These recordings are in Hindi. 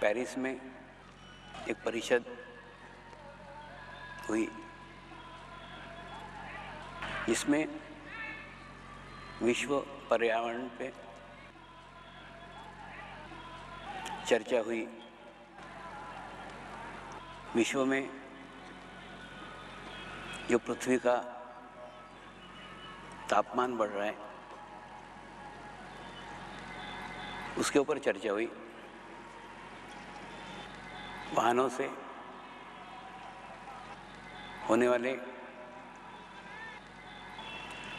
पेरिस में एक परिषद हुई जिसमें विश्व पर्यावरण पे चर्चा हुई। विश्व में जो पृथ्वी का तापमान बढ़ रहा है उसके ऊपर चर्चा हुई। वाहनों से होने वाले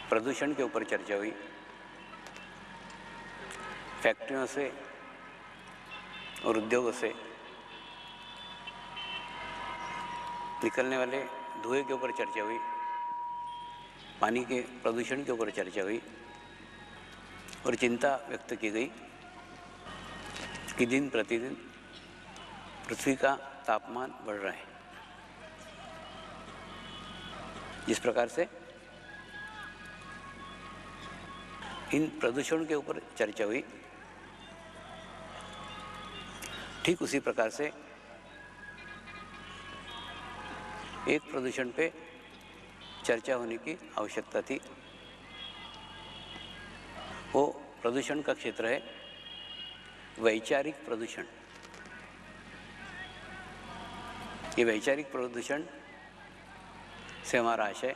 प्रदूषण के ऊपर चर्चा हुई। फैक्ट्रियों से और उद्योगों से निकलने वाले धुएं के ऊपर चर्चा हुई। पानी के प्रदूषण के ऊपर चर्चा हुई और चिंता व्यक्त की गई कि दिन प्रतिदिन पृथ्वी का तापमान बढ़ रहा है। जिस प्रकार से इन प्रदूषण के ऊपर चर्चा हुई, ठीक उसी प्रकार से एक प्रदूषण पे चर्चा होने की आवश्यकता थी। वो प्रदूषण का क्षेत्र है वैचारिक प्रदूषण। ये वैचारिक प्रदूषण से हमारा आशय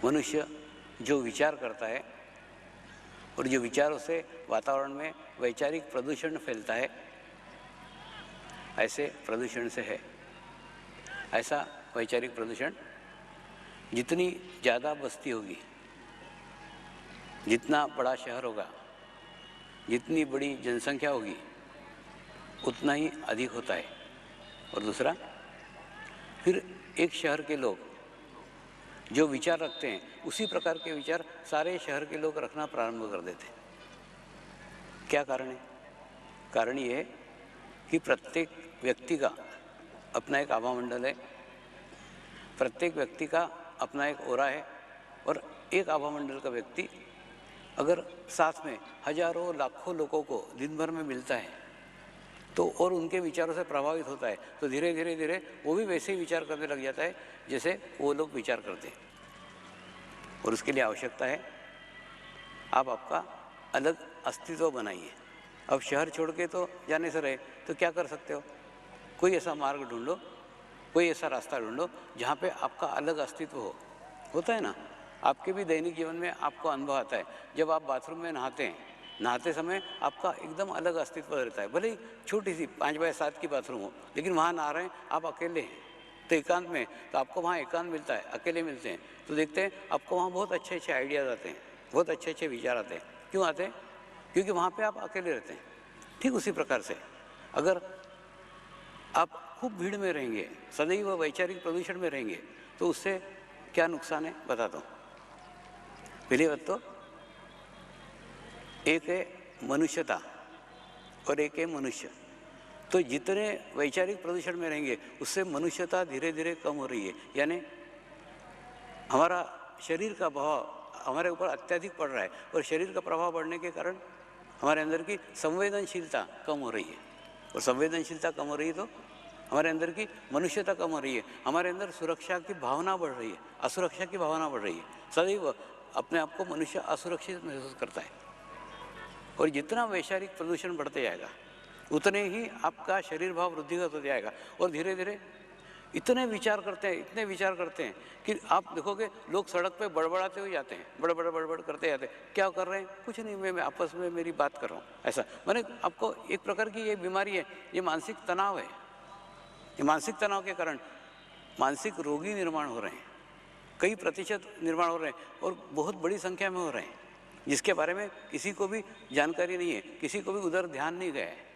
मनुष्य जो विचार करता है और जो विचारों से वातावरण में वैचारिक प्रदूषण फैलता है, ऐसे प्रदूषण से है। ऐसा वैचारिक प्रदूषण जितनी ज़्यादा बस्ती होगी, जितना बड़ा शहर होगा, जितनी बड़ी जनसंख्या होगी, उतना ही अधिक होता है। और दूसरा, फिर एक शहर के लोग जो विचार रखते हैं उसी प्रकार के विचार सारे शहर के लोग रखना प्रारंभ कर देते हैं। क्या कारण है? कारण ये है कि प्रत्येक व्यक्ति का अपना एक आभामंडल है, प्रत्येक व्यक्ति का अपना एक ओरा है। और एक आभामंडल का व्यक्ति अगर साथ में हजारों लाखों लोगों को दिन भर में मिलता है तो और उनके विचारों से प्रभावित होता है, तो धीरे धीरे धीरे वो भी वैसे ही विचार करने लग जाता है जैसे वो लोग विचार करते हैं। और उसके लिए आवश्यकता है आप आपका अलग अस्तित्व बनाइए। अब शहर छोड़ के तो जाने से रहे तो क्या कर सकते हो? कोई ऐसा मार्ग ढूंढो, कोई ऐसा रास्ता ढूंढो जहाँ पे आपका अलग अस्तित्व हो। होता है ना, आपके भी दैनिक जीवन में आपको अनुभव आता है। जब आप बाथरूम में नहाते समय आपका एकदम अलग अस्तित्व रहता है। भले ही छोटी सी 5x7 की बाथरूम हो, लेकिन वहाँ नहा रहे हैं, आप अकेले हैं तो एकांत में, तो आपको वहाँ एकांत मिलता है, अकेले मिलते हैं तो देखते हैं आपको वहाँ बहुत अच्छे अच्छे आइडियाज़ आते हैं, बहुत अच्छे अच्छे विचार आते हैं। क्यों आते हैं? क्योंकि वहाँ पे आप अकेले रहते हैं। ठीक उसी प्रकार से अगर आप खूब भीड़ में रहेंगे, सदैव वैचारिक प्रदूषण में रहेंगे, तो उससे क्या नुकसान है बताता हूँ। पहली बात तो एक है मनुष्यता और एक है मनुष्य। तो जितने वैचारिक प्रदूषण में रहेंगे उससे मनुष्यता धीरे धीरे कम हो रही है। यानी हमारा शरीर का प्रभाव हमारे ऊपर अत्यधिक पड़ रहा है और शरीर का प्रभाव बढ़ने के कारण हमारे अंदर की संवेदनशीलता कम हो रही है। और संवेदनशीलता कम हो रही है तो हमारे अंदर की मनुष्यता कम हो रही है। हमारे अंदर सुरक्षा की भावना बढ़ रही है, असुरक्षा की भावना बढ़ रही है। सदैव अपने आप को मनुष्य असुरक्षित महसूस करता है। और जितना वैचारिक प्रदूषण बढ़ते जाएगा उतने ही आपका शरीर भाव वृद्धिगत हो जाएगा। और धीरे धीरे इतने विचार करते हैं कि आप देखोगे लोग सड़क पे बड़बड़ाते हुए जाते हैं, बड़बड़ करते जाते हैं। क्या कर रहे हैं? कुछ नहीं, मैं आपस में मेरी बात कर रहा हूँ। ऐसा मैंने आपको एक प्रकार की ये बीमारी है, ये मानसिक तनाव है। ये मानसिक तनाव के कारण मानसिक रोगी निर्माण हो रहे हैं, कई प्रतिशत निर्माण हो रहे हैं और बहुत बड़ी संख्या में हो रहे हैं, जिसके बारे में किसी को भी जानकारी नहीं है, किसी को भी उधर ध्यान नहीं गया है।